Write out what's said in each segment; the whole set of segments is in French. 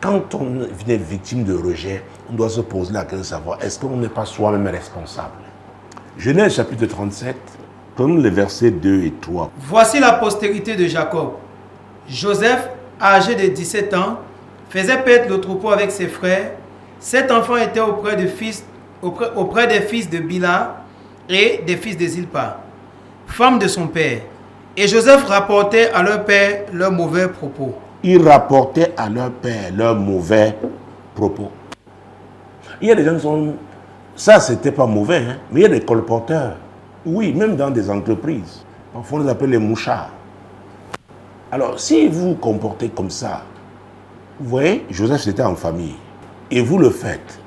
quand on est victime de rejet, on doit se poser la question de savoir est-ce qu'on n'est pas soi-même responsable. Genèse chapitre 37, prenons les versets 2 et 3. Voici la postérité de Jacob. Joseph, âgé de 17 ans, faisait paître le troupeau avec ses frères. Cet enfant était auprès des fils de Bila et des fils de Zilpa, femme de son père. Et Joseph rapportait à leur père leurs mauvais propos. Ils rapportaient à leur père leurs mauvais propos. Il y a des gens qui sont... Ça, c'était pas mauvais, hein? Mais il y a des colporteurs. Oui, même dans des entreprises. Parfois, on les appelle les mouchards. Alors, si vous vous comportez comme ça, vous voyez, Joseph, c'était en famille. Et vous le faites.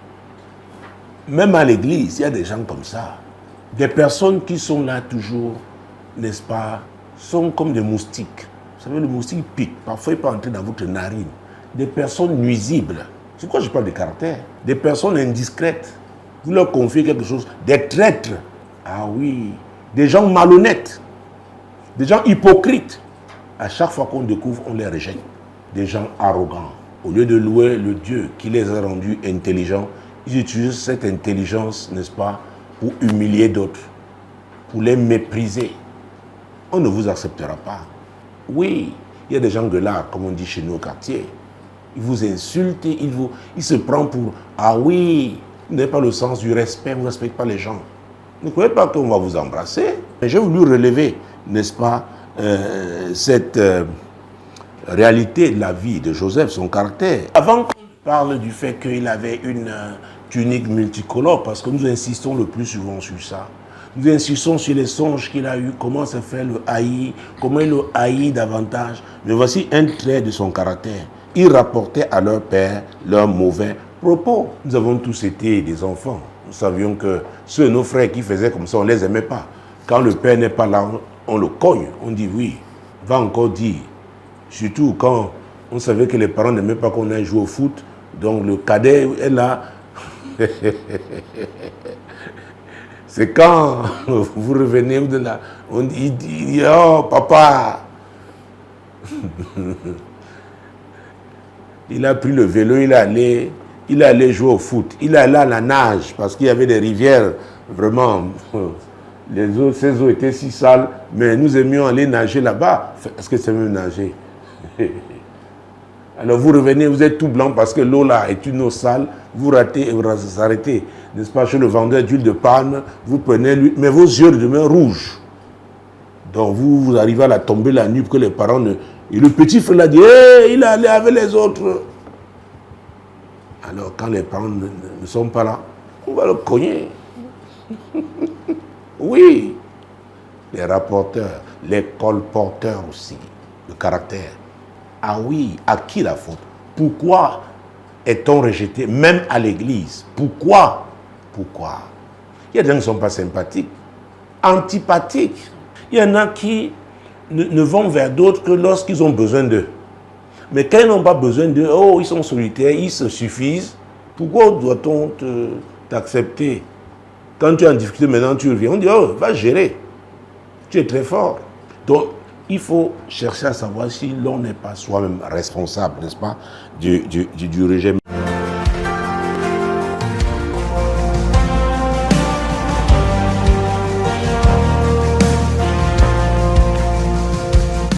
Même à l'église, il y a des gens comme ça. Des personnes qui sont là toujours, n'est-ce pas, sont comme des moustiques. Vous savez, le moustique pique. Parfois, il peut entrer dans votre narine. Des personnes nuisibles. C'est pourquoi je parle de caractère. Des personnes indiscrètes. Vous leur confiez quelque chose. Des traîtres. Ah oui. Des gens malhonnêtes. Des gens hypocrites. À chaque fois qu'on découvre, on les rejette. Des gens arrogants. Au lieu de louer le Dieu qui les a rendus intelligents, ils utilisent cette intelligence, n'est-ce pas, pour humilier d'autres, pour les mépriser. On ne vous acceptera pas. Oui, il y a des gens de l'art, comme on dit chez nous au quartier. Ils vous insultent, ils se prennent pour... Ah oui, vous n'avez pas le sens du respect, vous ne respectez pas les gens. Ne croyez pas qu'on va vous embrasser. Mais j'ai voulu relever, n'est-ce pas, cette réalité de la vie de Joseph, son caractère. Avant qu'on parle du fait qu'il avait une tunique multicolore, parce que nous insistons le plus souvent sur ça. Nous insistons sur les songes qu'il a eus, comment se fait le haïr, comment il le haït davantage. Mais voici un trait de son caractère. Il rapportait à leur père leurs mauvais propos. Nous avons tous été des enfants. Nous savions que ceux de nos frères qui faisaient comme ça, on ne les aimait pas. Quand le père n'est pas là, on le cogne. On dit oui, va encore dire. Surtout quand on savait que les parents n'aimaient pas qu'on aille jouer au foot. Donc le cadet est là. C'est quand vous revenez de là, il dit oh papa. Il a pris le vélo, il est allé jouer au foot. Il est allé à la nage parce qu'il y avait des rivières vraiment. Ces eaux étaient si sales, mais nous aimions aller nager là-bas. Est-ce que c'est même nager? Alors vous revenez, vous êtes tout blanc parce que l'eau là est une eau sale, vous ratez et vous arrêtez, n'est-ce pas, chez le vendeur d'huile de palme, vous prenez l'huile, mais vos yeux demeurent rouges. Donc vous arrivez à la tomber la nuit pour que les parents ne... Et le petit frère l'a dit, hey, il est allé avec les autres. Alors quand les parents ne sont pas là, on va le cogner. Oui, les rapporteurs, les colporteurs aussi, le caractère. Ah oui, à qui la faute? Pourquoi est-on rejeté, même à l'église? Pourquoi? Pourquoi? Il y a des gens qui ne sont pas sympathiques, antipathiques. Il y en a qui ne vont vers d'autres que lorsqu'ils ont besoin d'eux. Mais quand ils n'ont pas besoin d'eux, oh, ils sont solitaires, ils se suffisent. Pourquoi doit-on t'accepter? Quand tu es en difficulté, maintenant tu reviens, on dit, oh, va gérer. Tu es très fort. Donc, il faut chercher à savoir si l'on n'est pas soi-même responsable, n'est-ce pas, du rejet.